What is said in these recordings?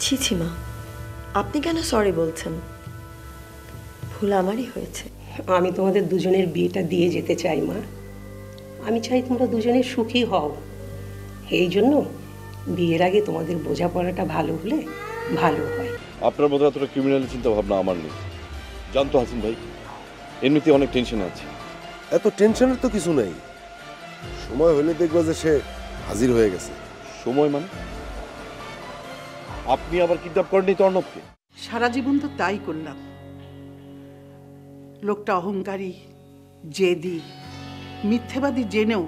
ছি ছি মা, আপনি কেন সরি বলছেন? ভুল আমারই হয়েছে। আমি তোমাদের দুজনের বিয়েটা দিয়ে যেতে চাই মা। আমি চাই তোমরা দুজনে সুখী হও। এই জন্য বিয়ের আগে তোমাদের বোঝাপড়াটা ভালো হলে ভালো হয়। আপনার মতো এতটা ক্রিমিনাল চিন্তা ভাবনা আমার নেই, জানতো হাসিন ভাই। এমনিতে অনেক টেনশনে আছে। এত টেনশনের তো কিছু নেই, সময় হলে দেখবা যে সে হাজির হয়ে গেছে। সময় মানে? আপনি আবার কিডন্যাপ করেননি তো অর্ণবকে? সারা জীবন তো তাই করলাম। লোকটা অহংকারী, জেদি, মিথ্যেবাদী জেনেও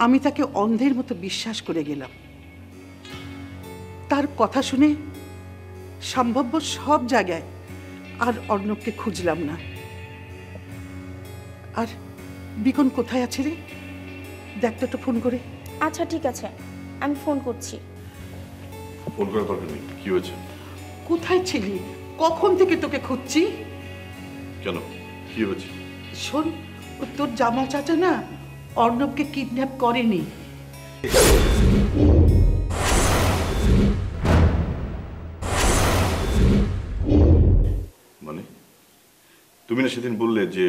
আমি তাকে অন্ধের মতো বিশ্বাস করে গেলাম। তার কথা শুনে সম্ভাব্য সব জায়গায় আর অর্ণবকে খুঁজলাম না। আর বিকন কোথায় আছে রে? দেখ তো একটু ফোন করে। আচ্ছা ঠিক আছে, আমি ফোন করছি। ফোন করার দরকার নেই। কি হয়েছে? কোথায় ছিলি? কখন থেকে তোকে খুঁজছি। কেন, কি হয়েছে? শোন, তোর জামাল চাচা না অর্ণবকে কিডন্যাপ করেনি। মানে তুমি না সেদিন বললে যে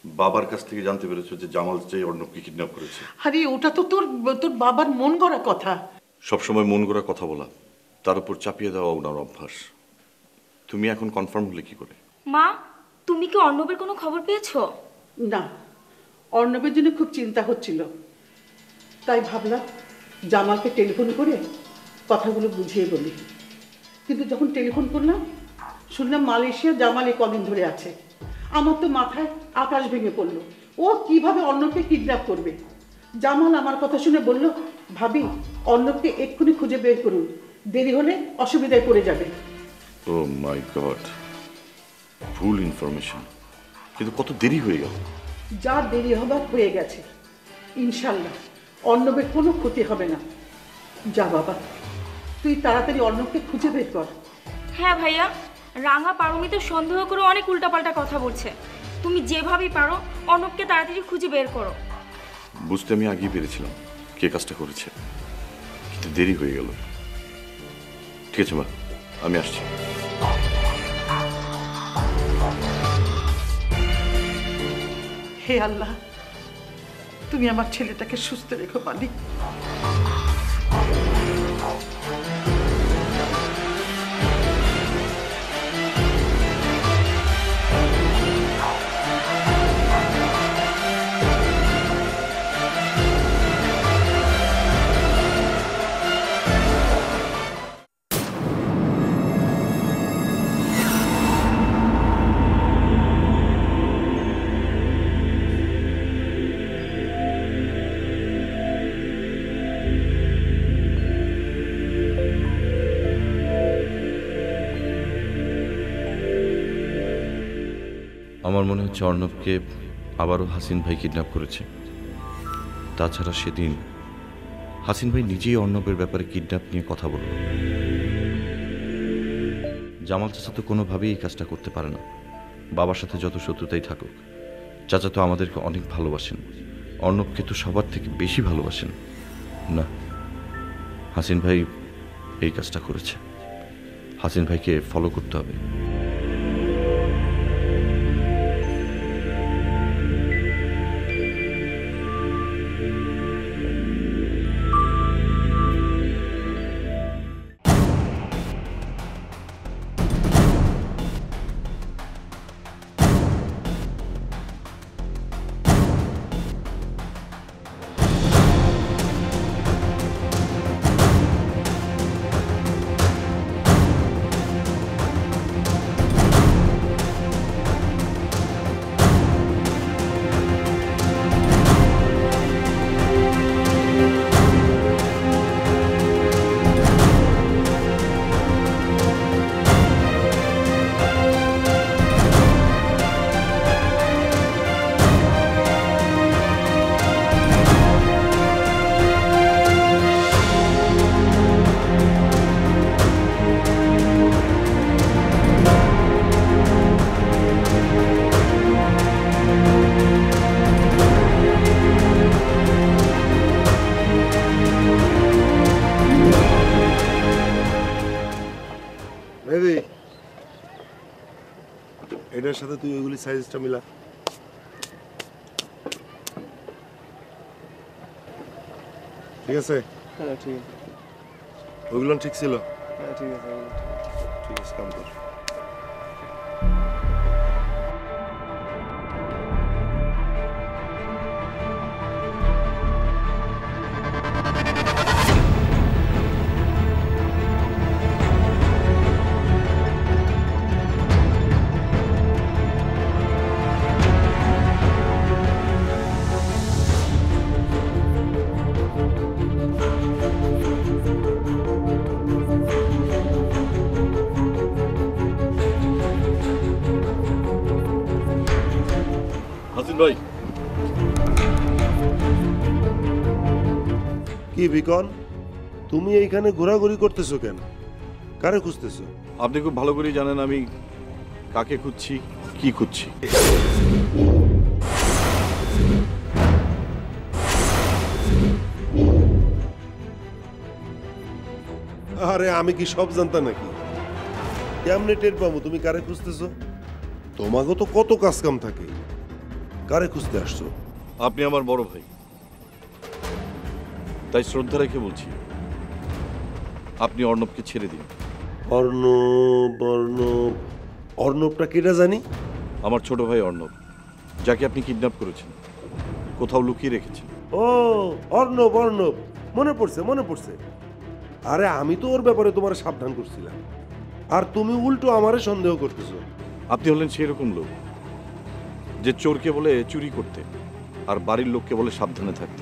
বাবার কাছ থেকে জানতে পেরেছো যে জামাল চাই অর্ণবকে কিডন্যাপ করেছে। আরে ওটা তো তোর তোর বাবার মন গড়া কথা। সবসময় মন গড়া কথা বলা, তার উপর চাপিয়ে দেওয়া ওনার অভ্যাস। তুমি এখন কনফার্ম হলে কি করে? মা, তুমি কি অর্ণবের কোনো খবর পেয়েছো? না, অর্ণবের জন্য খুব চিন্তা হচ্ছিল, তাই ভাবলাম জামালকে টেলিফোন করে কথাগুলো বুঝিয়ে বলি। কিন্তু যখন টেলিফোন করলাম শুনলাম মালয়েশিয়া জামাল কদিন ধরে আছে। আমার তো মাথায় আকাশ ভেঙে পড়লো। ও কিভাবে অর্ণবকে কিডন্যাপ করবে? জামাল আমার কথা শুনে বলল, ভাবি অর্ণবকে এক্ষুনি খুঁজে বের করুন, দেরি হলে অসুবিধায় পড়ে যাবে। ও মাই গড, ভুল ইনফরমেশন। কিন্তু কত দেরি হয়ে গেল। যা দেরি হবার হয়ে গেছে, ইনশাল্লাহ অর্ণবের কোনো ক্ষতি হবে না। যা বাবা, তুই তাড়াতাড়ি অর্ণবকে খুঁজে বের কর। হ্যাঁ ভাইয়া, রাঙা পারমিতে সন্দেহ করে অনেক উল্টাপাল্টা কথা বলছে। তুমি যেভাবেই পারো অর্ণবকে তাড়াতাড়ি খুঁজে বের করো। বুঝতে আমি আগেই পেরেছিলাম কে কাজটা করেছে, কিন্তু দেরি হয়ে গেল। ঠিক আছে মা, আমি আসছি। হে আল্লাহ, তুমি আমার ছেলেটাকে সুস্থ রেখো মালিক। আমার মনে হচ্ছে অর্ণবকে আবারও হাসিন ভাই কিডন্যাপ করেছে। তাছাড়া সেদিন হাসিন ভাই নিজেই অর্ণবের ব্যাপারে কিডন্যাপ নিয়ে কথা বলল। জামাল চাচা তো কোনোভাবেই এই কাজটা করতে পারে না, বাবার সাথে যত শত্রুতাই থাকুক। চাচা তো আমাদেরকে অনেক ভালোবাসেন, অর্ণবকে তো সবার থেকে বেশি ভালোবাসেন। না, হাসিন ভাই এই কাজটা করেছে। হাসিন ভাইকে ফলো করতে হবে। মেহেদি, এটার সাথে তুই ওইগুলি সাইজটা মিলা। ঠিক আছে? হ্যাঁ ঠিক আছে, ওইগুলো ঠিক ছিল? হ্যাঁ ঠিক আছে। ঠিক আছে, কাম কর। হাসিন ভাই, কি বিকন, তুমি এইখানে ঘোরাঘুরি করতেছো কেন? কারে খুঁজতেছো? আপনি খুব ভালো করেই জানেন আমি কাকে খুঁজছি, কি খুঁজছি। আরে আমি কি সব জানতা নাকি? কেমনে টের পাবো তুমি কারে খুঁজতেছো? তোমাকে তো কত কাজ কাম থাকে, কারে খুঁজতে আসছো? আপনি আমার বড় ভাই, তাই শ্রদ্ধা রেখে বলছি আপনি অর্ণবকে ছেড়ে দিন। অর্ণব, অর্ণব, অর্ণবটা কেটা জানি? আমার ছোট ভাই অর্ণব, যাকে আপনি কিডন্যাপ করেছেন, কোথাও লুকিয়ে রেখেছেন। ও অর্ণব, অর্ণব, মনে পড়ছে, মনে পড়ছে। আরে আমি তো ওর ব্যাপারে তোমার সাবধান করছিলাম, আর তুমি উল্টো আমারে সন্দেহ করতেছো। আপনি হলেন সেই রকম লোক যে চোরকে বলে চুরি করতে আর বাড়ির লোককে বলে সাবধানে থাকতে।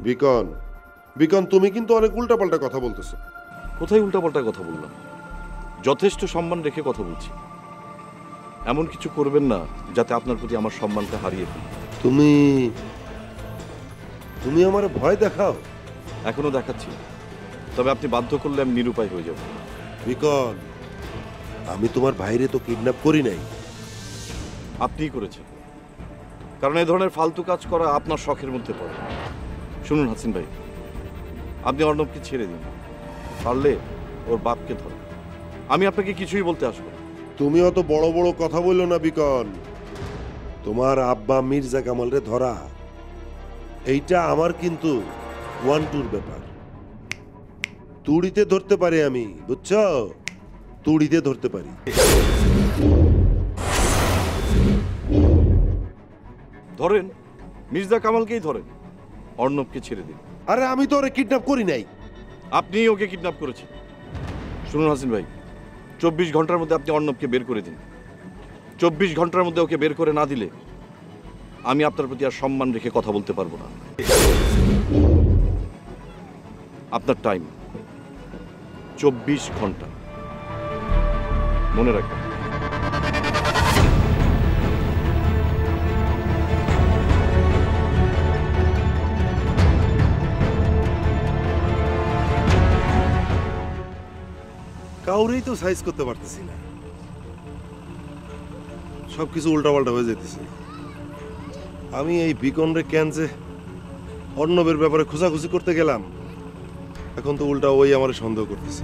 বিকন, বিকন, তুমি কিন্তু অনেক উল্টাপাল্টা কথা বলতেছো। কোথায় উল্টাপাল্টা কথা বললাম? যথেষ্ট সম্মান রেখে কথা বলছি। এমন কিছু করবেন না যাতে আপনার প্রতি আমার সম্মানটা হারিয়ে ফেলি। তুমি তুমি আমার ভয় দেখাও। এখনো দেখাচ্ছি না, তবে আপনি বাধ্য করলে আমি নিরুপায় হয়ে যাব। বিকন, আমি তোমার ভাইরে তো কিডন্যাপ করি নাই। আপনিই করেছেন, কারণ এই ধরনের ফালতু কাজ করা আপনার শখের মধ্যে পড়ে। শুনুন হাসিন ভাই, আপনি অর্ণবকে ছেড়ে দিন, পারলে ওর বাপকে ধরুন। আমি আপনাকে কিছুই বলতে আসবো না। তুমি অত বড় বড় কথা বললো না বিকন। তোমার আব্বা মির্জা কামালরে ধরা, এইটা আমার কিন্তু ওয়ান টুর ব্যাপার। তুড়িতে ধরতে পারি আমি, বুঝছো? তুড়িতে ধরতে পারি। ধরেন, মির্জা কামালকেই ধরেন, অর্ণবকে ছেড়ে দিন। আরে আমি তো ওরে কিডন্যাপ করি নাই। আপনিই ওকে কিডন্যাপ করেছেন। শুনুন হাসিন ভাই, 24 ঘন্টার মধ্যে আপনি অর্ণবকে বের করে দিন। 24 ঘন্টার মধ্যে ওকে বের করে না দিলে আমি আপনার প্রতি আর সম্মান রেখে কথা বলতে পারবো না। আপনার টাইম 24 ঘন্টা, মনে রাখবেন। কাউরেই তো সাইজ করতে পারতেছি না, সবকিছু উল্টাপাল্টা হয়ে যেতেছে। আমি এই বিকনরে কেন যে অর্ণবের ব্যাপারে খোঁজাখুঁজি করতে গেলাম, এখন তো উল্টা ওই আমার সন্দেহ করতেছে।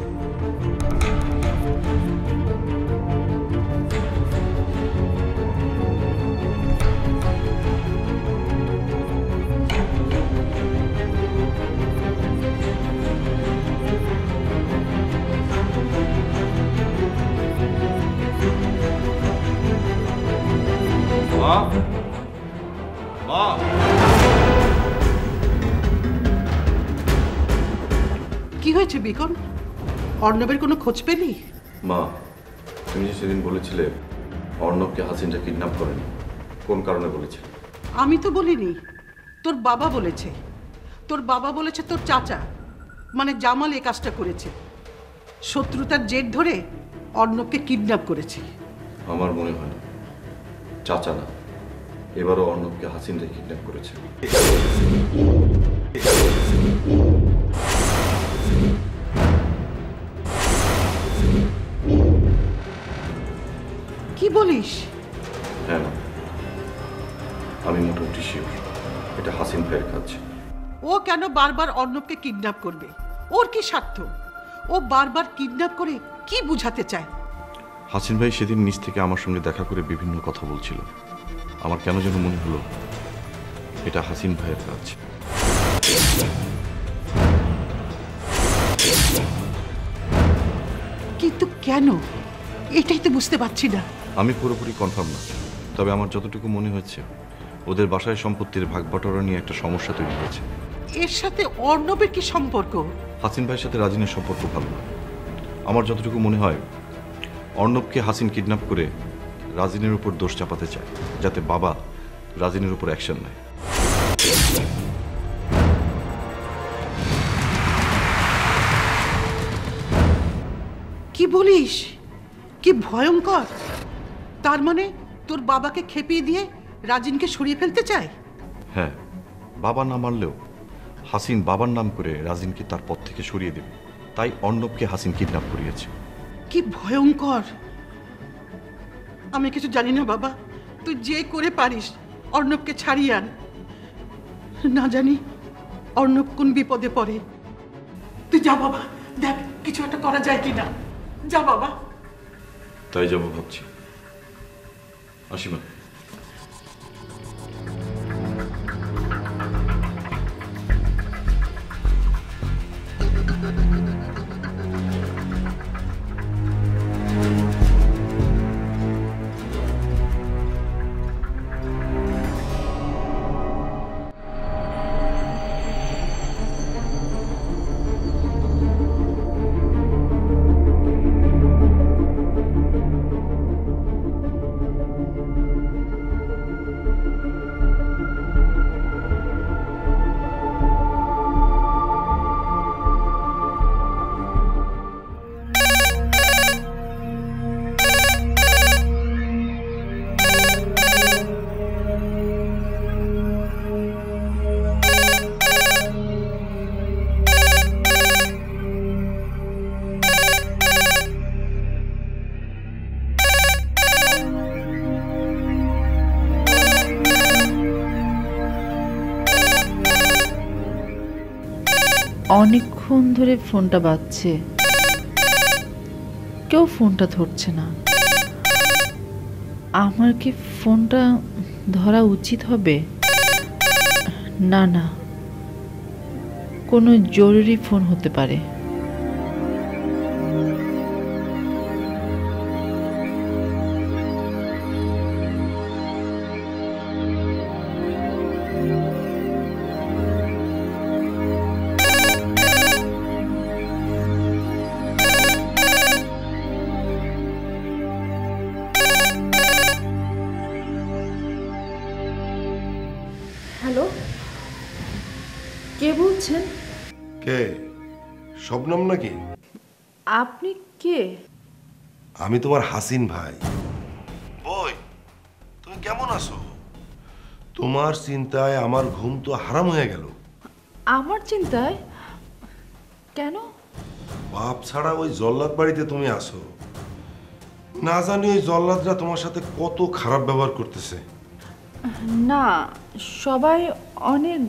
কি হয়েছে বিকন? অর্ণবের কোনো খোঁজ পেলি? মা, তুমি যে সেদিন বলেছিলে অর্ণবকে হাসিনটা কিডন্যাপ করেনি, কোন কারণে বলেছিলে? আমি তো বলিনি, তোর বাবা বলেছে। তোর বাবা বলেছে তোর চাচা মানে জামাল এই কাজটা করেছে। শত্রুতার জের ধরে অর্ণবকে কিডন্যাপ করেছে। আমার মনে হয় না, চাচা না, এবারও অর্ণবকে হাসিনটা কিডন্যাপ করেছে। কি বলিস? হ্যাঁ, আমি মোটামুটি শিওর এটা হাসিন ভাইয়ের কাজ। ও কেন বারবার অর্ণবকে কিডন্যাপ করবে? ওর কি স্বার্থ? ও বারবার কিডন্যাপ করে কি বুঝাতে চায়? হাসিন ভাই সেদিন নিচ থেকে আমার সঙ্গে দেখা করে বিভিন্ন কথা বলছিল। আমার কেন যেন মনে হলো এটা হাসিন ভাইয়ের কাজ। কিন্তু কেন? এটাই তো বুঝতে পারছি না। আমি পুরোপুরি কনফার্ম না, তবে আমার যতটুকু মনে হচ্ছে ওদের বাসায় সম্পত্তির ভাগ বটরা নিয়ে একটা সমস্যা তৈরি হয়েছে। এর সাথে অর্ণবের কি সম্পর্ক? হাসিন ভাইয়ের সাথে রাজিনের সম্পর্ক ভালো না। আমার যতটুকু মনে হয় অর্ণবকে হাসিন কিডন্যাপ করে রাজিনের উপর দোষ চাপাতে চায়, যাতে বাবা রাজিনের উপর অ্যাকশন নেয়। কি বলিস? কি ভয়ঙ্কর! তার মানে তোর বাবাকে খেপিয়ে দিয়ে রাজিনকে সরিয়ে ফেলতে চায়? হ্যাঁ, বাবা না মারলেও হাসিন বাবার নাম করে রাজিনকে তার পথ থেকে সরিয়ে দেবে, তাই অর্ণবকে হাসিন কিডন্যাপ করিয়েছে। কি ভয়ঙ্কর! আমি কিছু জানি না বাবা, তুই যে করে পারিস অর্ণবকে ছাড়িয়ে আন। না জানি অর্ণব কোন বিপদে পড়ে। তুই যা বাবা, দেখ কিছু একটা করা যায় কিনা। যা বাবা। তাই যাবো ভাবছি। আসি মা। অনেকক্ষণ ধরে ফোনটা বাজছে, কেউ ফোনটা ধরছে না। আমার কি ফোনটা ধরা উচিত হবে? না না, কোনো জরুরি ফোন হতে পারে। হ্যালো, কে বলছেন? কে? শবনম নাকি? আপনি কে? আমি তোমার হাসিন ভাই। বই, তুমি কেমন আছো? তোমার চিন্তায় আমার ঘুম তো হারাম হয়ে গেল। আমার চিন্তায়? কেন? বাপ ছাড়া ওই জল্লাদ বাড়িতে তুমি আসো, না জানি ওই জল্লাদরা তোমার সাথে কত খারাপ ব্যবহার করতেছে। না, সবাই অনেক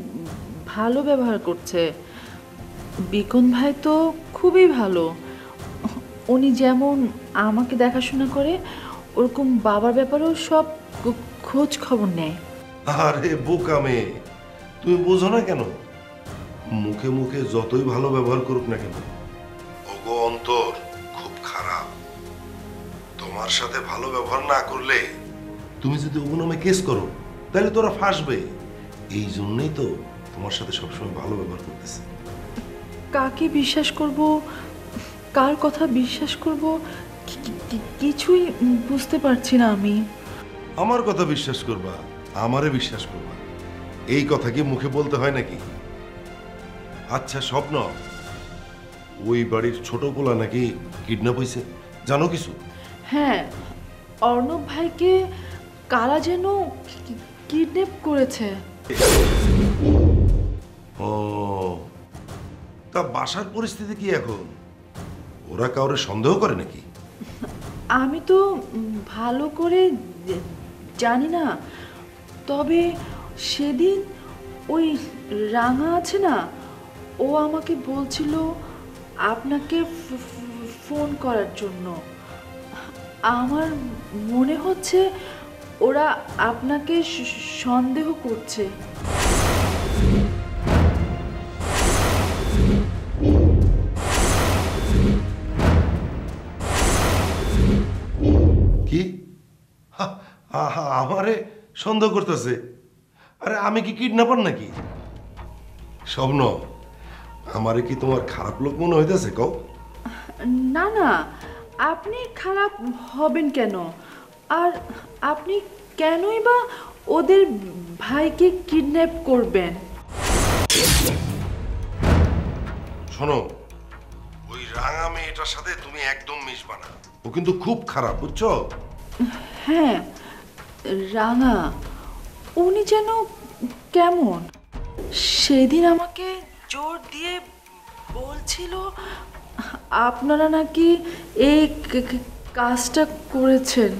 ভালো ব্যবহার করছে। বিকন ভাই তো খুবই ভালো। উনি যেমন আমাকে দেখাশোনা করে, ওরকম বাবার ব্যাপারেও সব খোঁজ খবর নেয়। আরে বোকা মেয়ে, তুমি বোঝো না কেন? মুখে মুখে যতই ভালো ব্যবহার করুক না কেন, ওগো অন্তর খুব খারাপ। তোমার সাথে ভালো ব্যবহার না করলে, তুমি যদি ওগো নামে কেস করো, তাহলে তোরা ফাঁসবে। এই জন্যই তো তোমার সাথে সবসময় ভালো ব্যবহার করতেছে। কাকে বিশ্বাস করব, কার কথা বিশ্বাস করব, কিছুই বুঝতে পারছি না আমি। আমার কথা বিশ্বাস করবা, আমারে বিশ্বাস করবা, এই কথা কি মুখে বলতে হয় নাকি? আচ্ছা স্বপ্ন, ওই বাড়ির ছোট পোলা নাকি কিডন্যাপ হয়েছে, জানো কিছু? হ্যাঁ, অর্ণব ভাইকে কারা যেন কিডন্যাপ করেছে। ও, তা বাসার পরিস্থিতি কি এখন? ওরা কাউরে সন্দেহ করে নাকি? আমি তো ভালো করে জানি না, তবে সেদিন ওই রাঙা আছে না, ও আমাকে বলছিল আপনাকে ফোন করার জন্য। আমার মনে হচ্ছে ওরা আপনাকে সন্দেহ করছে। কি আমারে সন্দেহ করতেছে? আরে আমি কি কিডন্যাপার নাকি? স্বপ্ন, আমারে কি তোমার খারাপ লোক মনে হইতেছে? কও। না না, আপনি খারাপ হবেন কেন? আর আপনি কেনই বা ওদের ভাইকে কিডন্যাপ করবেন? শোনো, ওই রাঙা মেয়েটার সাথে তুমি একদম মিশবা না। ও কিন্তু খুব খারাপ, বুঝছো? হ্যাঁ, রাঙা, উনি যেন কেমন? সেদিন আমাকে জোর দিয়ে বলছিল আপনারা নাকি এই কাজটা করেছেন।